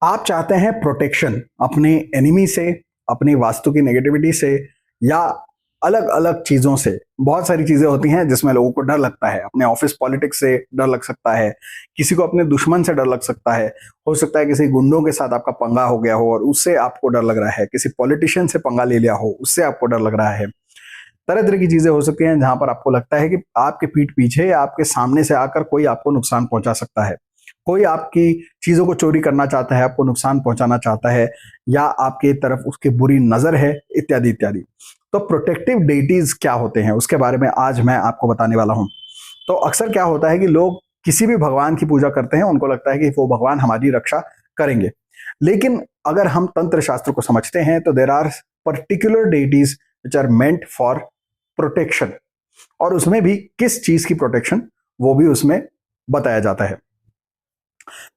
आप चाहते हैं प्रोटेक्शन अपने एनिमी से, अपनी वास्तु की नेगेटिविटी से, या अलग अलग चीजों से। बहुत सारी चीजें होती हैं जिसमें लोगों को डर लगता है। अपने ऑफिस पॉलिटिक्स से डर लग सकता है, किसी को अपने दुश्मन से डर लग सकता है, हो सकता है किसी गुंडों के साथ आपका पंगा हो गया हो और उससे आपको डर लग रहा है, किसी पॉलिटिशियन से पंगा ले लिया हो उससे आपको डर लग रहा है। तरह तरह की चीजें हो सकती हैं जहां पर आपको लगता है कि आपके पीठ पीछे या आपके सामने से आकर कोई आपको नुकसान पहुंचा सकता है, कोई आपकी चीजों को चोरी करना चाहता है, आपको नुकसान पहुंचाना चाहता है, या आपके तरफ उसकी बुरी नजर है, इत्यादि इत्यादि। तो प्रोटेक्टिव डेटीज क्या होते हैं उसके बारे में आज मैं आपको बताने वाला हूं। तो अक्सर क्या होता है कि लोग किसी भी भगवान की पूजा करते हैं, उनको लगता है कि वो भगवान हमारी रक्षा करेंगे। लेकिन अगर हम तंत्र शास्त्र को समझते हैं तो there are particular duties which are meant for protection, और उसमें भी किस चीज की प्रोटेक्शन वो भी उसमें बताया जाता है।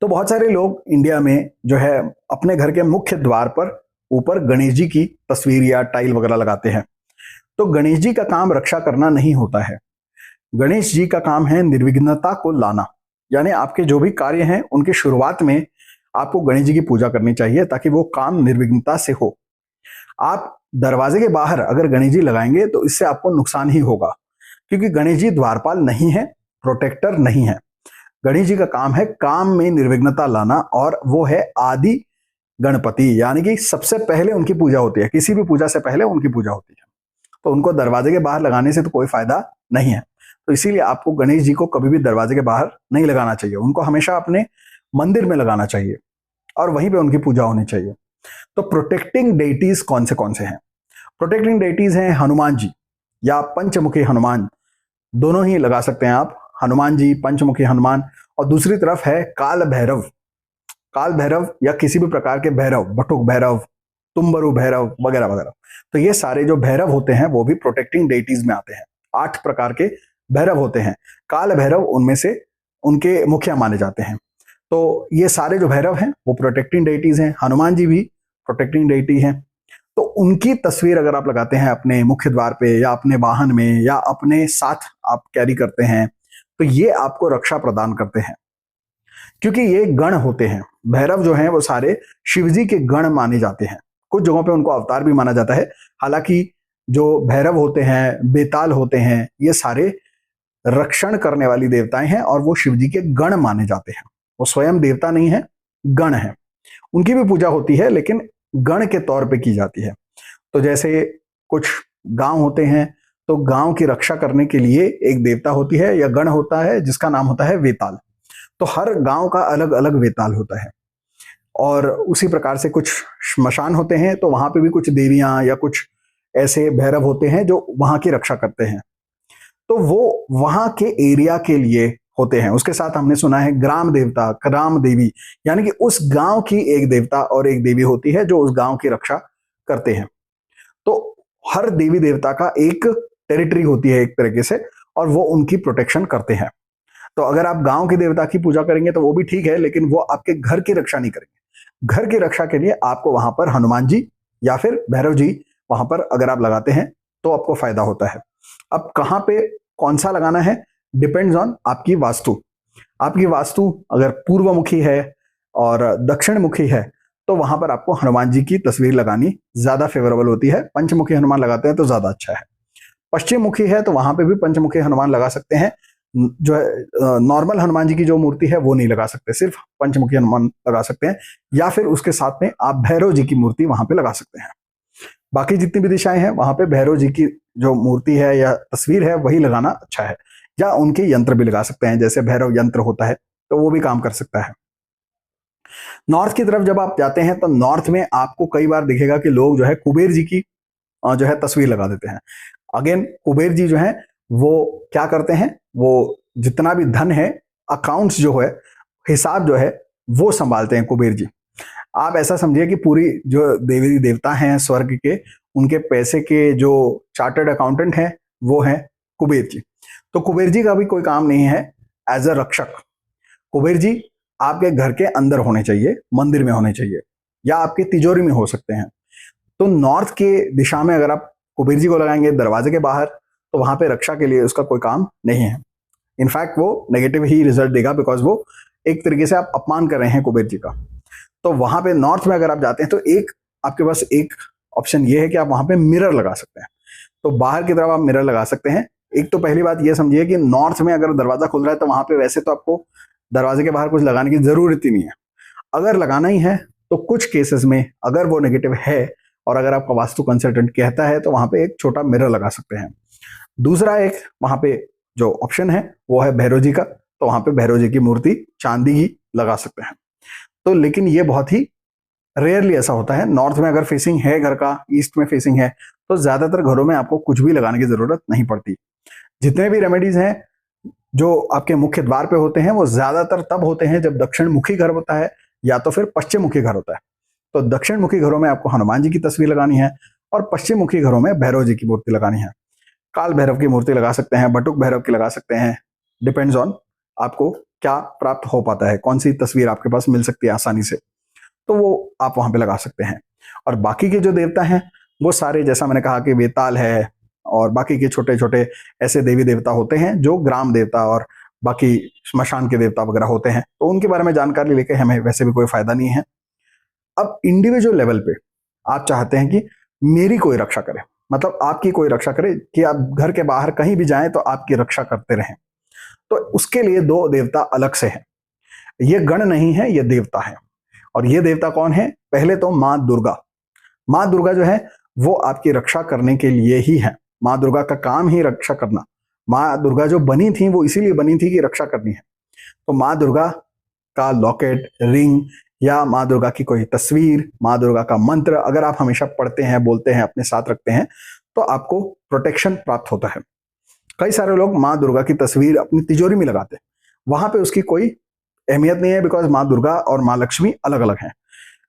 तो बहुत सारे लोग इंडिया में जो है अपने घर के मुख्य द्वार पर ऊपर गणेश जी की तस्वीर या टाइल वगैरह लगाते हैं। तो गणेश जी का काम रक्षा करना नहीं होता है। गणेश जी का काम है निर्विघ्नता को लाना, यानी आपके जो भी कार्य हैं उनकी शुरुआत में आपको गणेश जी की पूजा करनी चाहिए ताकि वो काम निर्विघ्नता से हो। आप दरवाजे के बाहर अगर गणेश जी लगाएंगे तो इससे आपको नुकसान ही होगा, क्योंकि गणेश जी द्वारपाल नहीं है, प्रोटेक्टर नहीं है। गणेश जी का काम है काम में निर्विघ्नता लाना, और वो है आदि गणपति, यानी कि सबसे पहले उनकी पूजा होती है, किसी भी पूजा से पहले उनकी पूजा होती है। तो उनको दरवाजे के बाहर लगाने से तो कोई फायदा नहीं है। तो इसीलिए आपको गणेश जी को कभी भी दरवाजे के बाहर नहीं लगाना चाहिए, उनको हमेशा अपने मंदिर में लगाना चाहिए और वहीं पे उनकी पूजा होनी चाहिए। तो प्रोटेक्टिंग डेटीज कौन से हैं? प्रोटेक्टिंग डेटीज हैं हनुमान जी या पंचमुखी हनुमान, दोनों ही लगा सकते हैं आप, हनुमान जी, पंचमुखी हनुमान। और दूसरी तरफ है काल भैरव, काल भैरव या किसी भी प्रकार के भैरव, बटुक भैरव, तुम्बरु भैरव वगैरह वगैरह। तो ये सारे जो भैरव होते हैं वो भी प्रोटेक्टिंग डेटीज में आते हैं। 8 प्रकार के भैरव होते हैं, काल भैरव उनमें से उनके मुखिया माने जाते हैं। तो ये सारे जो भैरव हैं वो प्रोटेक्टिंग डेटीज हैं। हनुमान जी भी प्रोटेक्टिंग डेटी हैं। तो उनकी तस्वीर अगर आप लगाते हैं अपने मुख्य द्वार पे या अपने वाहन में या अपने साथ आप कैरी करते हैं, तो ये आपको रक्षा प्रदान करते हैं, क्योंकि ये गण होते हैं। भैरव जो हैं वो सारे शिवजी के गण माने जाते हैं। कुछ जगहों पे उनको अवतार भी माना जाता है। हालांकि जो भैरव होते हैं, बेताल होते हैं, ये सारे रक्षण करने वाली देवताएं हैं और वो शिवजी के गण माने जाते हैं। वो स्वयं देवता नहीं है, गण है। उनकी भी पूजा होती है लेकिन गण के तौर पे की जाती है। तो जैसे कुछ गांव होते हैं, तो गांव की रक्षा करने के लिए एक देवता होती है या गण होता है जिसका नाम होता है वेताल। तो हर गांव का अलग अलग वेताल होता है। और उसी प्रकार से कुछ श्मशान होते हैं, तो वहां पे भी कुछ देवियां या कुछ ऐसे भैरव होते हैं जो वहां की रक्षा करते हैं। तो वो वहां के एरिया के लिए होते हैं। उसके साथ हमने सुना है ग्राम देवता, ग्राम देवी, यानी कि उस गांव की एक देवता और एक देवी होती है जो उस गांव की रक्षा करते हैं। तो हर देवी देवता का एक टेरिटरी होती है एक तरीके से, और वो उनकी प्रोटेक्शन करते हैं। तो अगर आप गांव के देवता की पूजा करेंगे तो वो भी ठीक है, लेकिन वो आपके घर की रक्षा नहीं करेंगे। घर की रक्षा के लिए आपको वहां पर हनुमान जी या फिर भैरव जी वहां पर अगर आप लगाते हैं तो आपको फायदा होता है। अब कहाँ पे कौन सा लगाना है डिपेंड्स ऑन आपकी वास्तु। आपकी वास्तु अगर पूर्वमुखी है और दक्षिण मुखी है तो वहां पर आपको हनुमान जी की तस्वीर लगानी ज्यादा फेवरेबल होती है। पंचमुखी हनुमान लगाते हैं तो ज्यादा अच्छा है। पश्चिम मुखी है तो वहां पे भी पंचमुखी हनुमान लगा सकते हैं। जो है नॉर्मल हनुमान जी की जो मूर्ति है वो नहीं लगा सकते, सिर्फ पंचमुखी हनुमान लगा सकते हैं, या फिर उसके साथ में आप भैरव जी की मूर्ति वहां पे लगा सकते हैं। बाकी जितनी भी दिशाएं हैं वहां पे भैरव जी की जो मूर्ति है या तस्वीर है वही लगाना अच्छा है, या उनके यंत्र भी लगा सकते हैं, जैसे भैरव यंत्र होता है तो वो भी काम कर सकता है। नॉर्थ की तरफ जब आप जाते हैं तो नॉर्थ में आपको कई बार दिखेगा कि लोग जो है कुबेर जी की जो है तस्वीर लगा देते हैं। अगेन कुबेर जी जो है वो क्या करते हैं, वो जितना भी धन है, अकाउंट्स जो है, हिसाब जो है वो संभालते हैं कुबेर जी। आप ऐसा समझिए कि पूरी जो देवी देवता हैं स्वर्ग के, उनके पैसे के जो चार्टर्ड अकाउंटेंट हैं वो हैं कुबेर जी। तो कुबेर जी का भी कोई काम नहीं है एज अ रक्षक। कुबेर जी आपके घर के अंदर होने चाहिए, मंदिर में होने चाहिए, या आपकी तिजोरी में हो सकते हैं। तो नॉर्थ के दिशा में अगर आप कुबेर जी को लगाएंगे दरवाजे के बाहर, तो वहां पे रक्षा के लिए उसका कोई काम नहीं है। इनफैक्ट वो नेगेटिव ही रिजल्ट देगा, बिकॉज वो एक तरीके से आप अपमान कर रहे हैं कुबेर जी का। तो वहां पे नॉर्थ में अगर आप जाते हैं तो एक आपके पास एक ऑप्शन ये है कि आप वहां पे मिरर लगा सकते हैं। तो बाहर की तरफ आप मिरर लगा सकते हैं। एक तो पहली बात ये समझिए कि नॉर्थ में अगर दरवाजा खुल रहा है तो वहां पे वैसे तो आपको दरवाजे के बाहर कुछ लगाने की जरूरत ही नहीं है। अगर लगाना ही है तो कुछ केसेस में अगर वो नेगेटिव है और अगर आपका वास्तु कंसल्टेंट कहता है तो वहां पे एक छोटा मिरर लगा सकते हैं। दूसरा एक वहां पे जो ऑप्शन है वो है भैरव जी का, तो वहां पे भैरव जी की मूर्ति चांदी की लगा सकते हैं। तो लेकिन ये बहुत ही रेयरली ऐसा होता है। नॉर्थ में अगर फेसिंग है घर का, ईस्ट में फेसिंग है, तो ज्यादातर घरों में आपको कुछ भी लगाने की जरूरत नहीं पड़ती। जितने भी रेमेडीज हैं जो आपके मुख्य द्वार पे होते हैं वो ज्यादातर तब होते हैं जब दक्षिण मुखी घर होता है या तो फिर पश्चिम मुखी घर होता है। तो दक्षिण मुखी घरों में आपको हनुमान जी की तस्वीर लगानी है और पश्चिम मुखी घरों में भैरव जी की मूर्ति लगानी है। काल भैरव की मूर्ति लगा सकते हैं, बटुक भैरव की लगा सकते हैं, डिपेंड्स ऑन आपको क्या प्राप्त हो पाता है, कौन सी तस्वीर आपके पास मिल सकती है आसानी से, तो वो आप वहां पे लगा सकते हैं। और बाकी के जो देवता हैं वो सारे, जैसा मैंने कहा कि वेताल है और बाकी के छोटे छोटे ऐसे देवी देवता होते हैं जो ग्राम देवता और बाकी श्मशान के देवता वगैरह होते हैं, तो उनके बारे में जानकारी लेके हमें वैसे भी कोई फायदा नहीं है। अब इंडिविजुअल लेवल पे आप चाहते हैं कि मेरी कोई रक्षा करे, मतलब आपकी कोई रक्षा करे कि आप घर के बाहर कहीं भी जाएं तो आपकी रक्षा करते रहें, तो उसके लिए दो देवता अलग से हैं। ये गण नहीं है, ये देवता है। और ये देवता कौन है? पहले तो माँ दुर्गा। माँ दुर्गा जो है वो आपकी रक्षा करने के लिए ही है। माँ दुर्गा का काम ही रक्षा करना। माँ दुर्गा जो बनी थी वो इसीलिए बनी थी कि रक्षा करनी है। तो माँ दुर्गा का लॉकेट, रिंग या माँ दुर्गा की कोई तस्वीर, माँ दुर्गा का मंत्र अगर आप हमेशा पढ़ते हैं, बोलते हैं, अपने साथ रखते हैं तो आपको प्रोटेक्शन प्राप्त होता है। कई सारे लोग माँ दुर्गा की तस्वीर अपनी तिजोरी में लगाते हैं, वहां पे उसकी कोई अहमियत नहीं है, बिकॉज माँ दुर्गा और माँ लक्ष्मी अलग अलग हैं।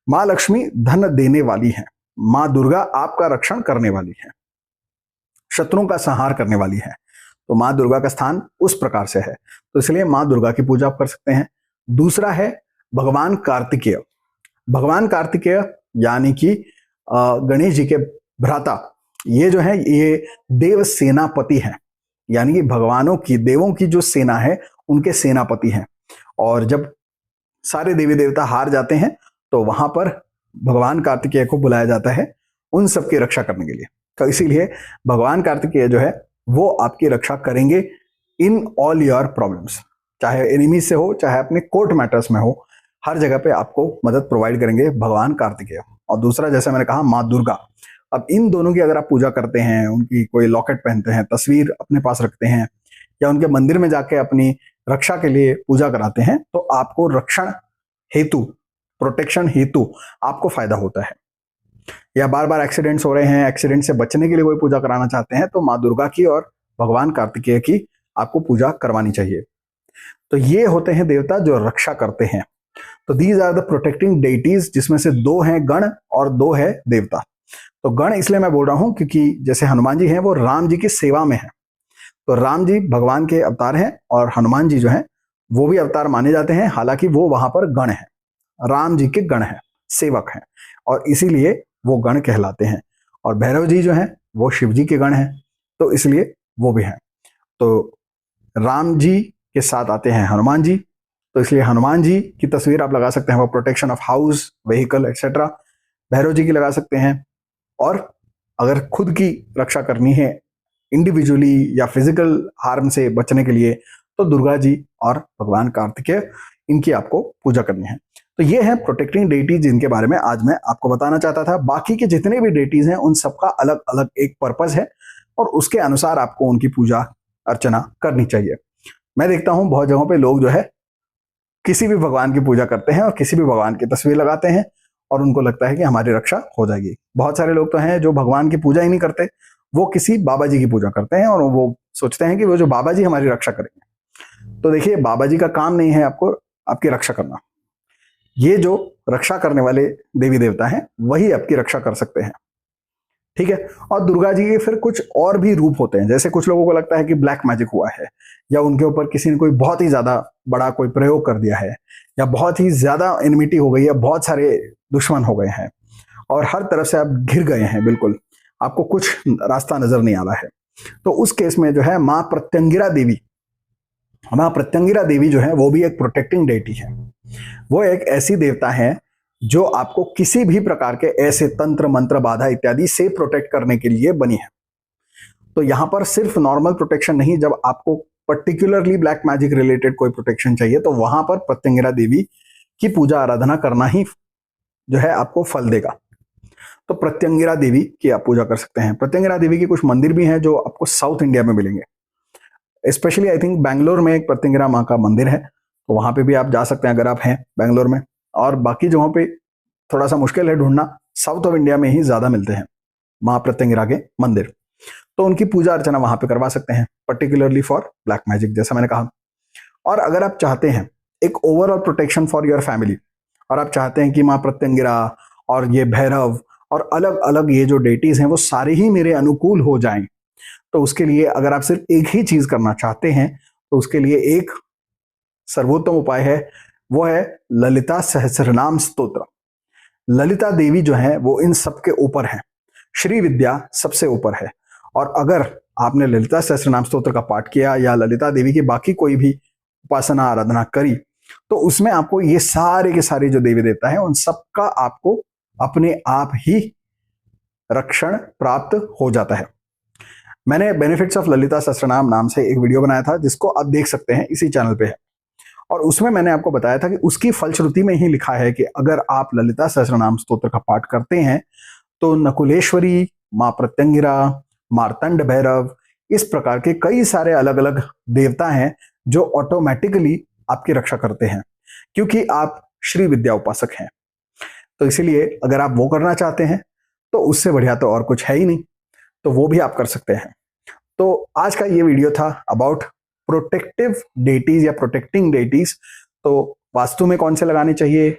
माँ लक्ष्मी धन देने वाली है, माँ दुर्गा आपका रक्षण करने वाली है, शत्रुओं का संहार करने वाली है। तो माँ दुर्गा का स्थान उस प्रकार से है, तो इसलिए माँ दुर्गा की पूजा आप कर सकते हैं। दूसरा है भगवान कार्तिकेय। भगवान कार्तिकेय यानी कि गणेश जी के भ्राता, ये जो है ये देव सेनापति हैं, यानी कि भगवानों की, देवों की जो सेना है उनके सेनापति हैं। और जब सारे देवी देवता हार जाते हैं तो वहां पर भगवान कार्तिकेय को बुलाया जाता है उन सबकी रक्षा करने के लिए। तो इसीलिए भगवान कार्तिकेय जो है वो आपकी रक्षा करेंगे इन ऑल योर प्रॉब्लम्स, चाहे एनिमी से हो चाहे अपने कोर्ट मैटर्स में हो, हर जगह पे आपको मदद प्रोवाइड करेंगे भगवान कार्तिकेय। और दूसरा, जैसे मैंने कहा, माँ दुर्गा। अब इन दोनों की अगर आप पूजा करते हैं, उनकी कोई लॉकेट पहनते हैं, तस्वीर अपने पास रखते हैं या उनके मंदिर में जाके अपनी रक्षा के लिए पूजा कराते हैं, तो आपको रक्षण हेतु, प्रोटेक्शन हेतु आपको फायदा होता है। या बार बार एक्सीडेंट्स हो रहे हैं, एक्सीडेंट से बचने के लिए कोई पूजा कराना चाहते हैं, तो माँ दुर्गा की और भगवान कार्तिकेय की आपको पूजा करवानी चाहिए। तो ये होते हैं देवता जो रक्षा करते हैं। तो these are the protecting duties, जिसमें से दो हैं गण और दो है देवता। तो गण इसलिए मैं बोल रहा हूं क्योंकि जैसे हनुमान जी हैं वो राम जी की सेवा में है, तो राम जी भगवान के अवतार हैं और हनुमान जी जो हैं वो भी अवतार माने जाते हैं, हालांकि वो वहां पर गण है, राम जी के गण हैं, सेवक हैं, और इसीलिए वो गण कहलाते हैं। और भैरव जी जो हैं वो शिव जी के गण हैं, तो इसलिए वो भी हैं। तो राम जी के साथ आते हैं हनुमान जी, तो इसलिए हनुमान जी की तस्वीर आप लगा सकते हैं, वो protection of house, vehicle etcetera. Bhairav ji की लगा सकते हैं। और अगर खुद की रक्षा करनी है इंडिविजुअली या फिजिकल हार्म से बचने के लिए, तो दुर्गा जी और भगवान कार्तिकेय, इनकी आपको पूजा करनी है। तो ये है प्रोटेक्टिंग डेटीज जिनके बारे में आज मैं आपको बताना चाहता था। बाकी के जितने भी डेटीज हैं उन सबका अलग अलग एक पर्पस है और उसके अनुसार आपको उनकी पूजा अर्चना करनी चाहिए। मैं देखता हूं बहुत जगहों पे लोग जो है किसी भी भगवान की पूजा करते हैं और किसी भी भगवान की तस्वीर लगाते हैं और उनको लगता है कि हमारी रक्षा हो जाएगी। बहुत सारे लोग तो हैं जो भगवान की पूजा ही नहीं करते, वो किसी बाबा जी की पूजा करते हैं और वो सोचते हैं कि वो जो बाबा जी हमारी रक्षा करेंगे। तो देखिए, बाबा जी का काम नहीं है आपको आपकी रक्षा करना। ये जो रक्षा करने वाले देवी देवता हैं वही आपकी रक्षा कर सकते हैं, ठीक है। और दुर्गा जी के फिर कुछ और भी रूप होते हैं। जैसे कुछ लोगों को लगता है कि ब्लैक मैजिक हुआ है या उनके ऊपर किसी ने कोई बहुत ही ज्यादा बड़ा कोई प्रयोग कर दिया है या बहुत ही ज्यादा एनिमिटी हो गई है, बहुत सारे दुश्मन हो गए हैं और हर तरफ से आप घिर गए हैं, बिल्कुल आपको कुछ रास्ता नजर नहीं आ रहा है। तो उस केस में जो है माँ प्रत्यंगिरा देवी, माँ प्रत्यंगिरा देवी जो है वो भी एक प्रोटेक्टिंग डेटी है। वो एक ऐसी देवता है जो आपको किसी भी प्रकार के ऐसे तंत्र मंत्र बाधा इत्यादि से प्रोटेक्ट करने के लिए बनी है। तो यहां पर सिर्फ नॉर्मल प्रोटेक्शन नहीं, जब आपको पर्टिकुलरली ब्लैक मैजिक रिलेटेड कोई प्रोटेक्शन चाहिए तो वहां पर प्रत्यंगिरा देवी की पूजा आराधना करना ही जो है आपको फल देगा। तो प्रत्यंगिरा देवी की आप पूजा कर सकते हैं। प्रत्यंगिरा देवी के कुछ मंदिर भी हैं जो आपको साउथ इंडिया में मिलेंगे, स्पेशली आई थिंक बैंगलोर में एक प्रत्यंगिरा माँ का मंदिर है, तो वहां पे भी आप जा सकते हैं अगर आप हैं बैंगलोर में। और बाकी जगहों पे थोड़ा सा मुश्किल है ढूंढना, साउथ ऑफ इंडिया में ही ज्यादा मिलते हैं माँ प्रत्यंगिरा के मंदिर, तो उनकी पूजा अर्चना वहां पे करवा सकते हैं, पर्टिकुलरली फॉर ब्लैक मैजिक, जैसा मैंने कहा। और अगर आप चाहते हैं एक overall protection for your family, और आप चाहते हैं कि माँ प्रत्यंगिरा और ये भैरव और अलग अलग ये जो डेटीज हैं वो सारे ही मेरे अनुकूल हो जाएं, तो उसके लिए अगर आप सिर्फ एक ही चीज करना चाहते हैं तो उसके लिए एक सर्वोत्तम उपाय है, वो है ललिता सहस्रनाम स्तोत्र। ललिता देवी जो है वो इन सब के ऊपर है, श्री विद्या सबसे ऊपर है। और अगर आपने ललिता सहस्रनाम स्तोत्र का पाठ किया या ललिता देवी की बाकी कोई भी उपासना आराधना करी, तो उसमें आपको ये सारे के सारे जो देवी देवता हैं उन सबका आपको अपने आप ही रक्षण प्राप्त हो जाता है। मैंने बेनिफिट्स ऑफ ललिता सहस्रनाम नाम से एक वीडियो बनाया था जिसको आप देख सकते हैं, इसी चैनल पे है, और उसमें मैंने आपको बताया था कि उसकी फलश्रुति में ही लिखा है कि अगर आप ललिता सहस्रनाम स्तोत्र का पाठ करते हैं तो नकुलेश्वरी, माँ प्रत्यंगिरा, मार्तंड भैरव, इस प्रकार के कई सारे अलग अलग देवता हैं जो ऑटोमेटिकली आपकी रक्षा करते हैं, क्योंकि आप श्री विद्या उपासक हैं। तो इसीलिए अगर आप वो करना चाहते हैं तो उससे बढ़िया तो और कुछ है ही नहीं, तो वो भी आप कर सकते हैं। तो आज का ये वीडियो था अबाउट प्रोटेक्टिव डेटीज या प्रोटेक्टिंग डेटीज। तो वास्तु में कौन से लगाने चाहिए,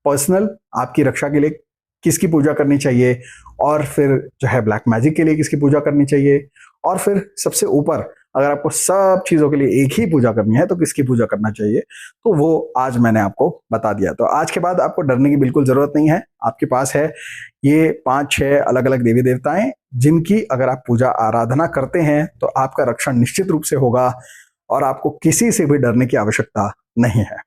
पर्सनल आपकी रक्षा के लिए किसकी पूजा करनी चाहिए, और फिर जो है ब्लैक मैजिक के लिए किसकी पूजा करनी चाहिए, और फिर सबसे ऊपर अगर आपको सब चीजों के लिए एक ही पूजा करनी है तो किसकी पूजा करना चाहिए, तो वो आज मैंने आपको बता दिया। तो आज के बाद आपको डरने की बिल्कुल जरूरत नहीं है। आपके पास है ये 5-6 अलग अलग देवी देवताएं जिनकी अगर आप पूजा आराधना करते हैं तो आपका रक्षण निश्चित रूप से होगा और आपको किसी से भी डरने की आवश्यकता नहीं है।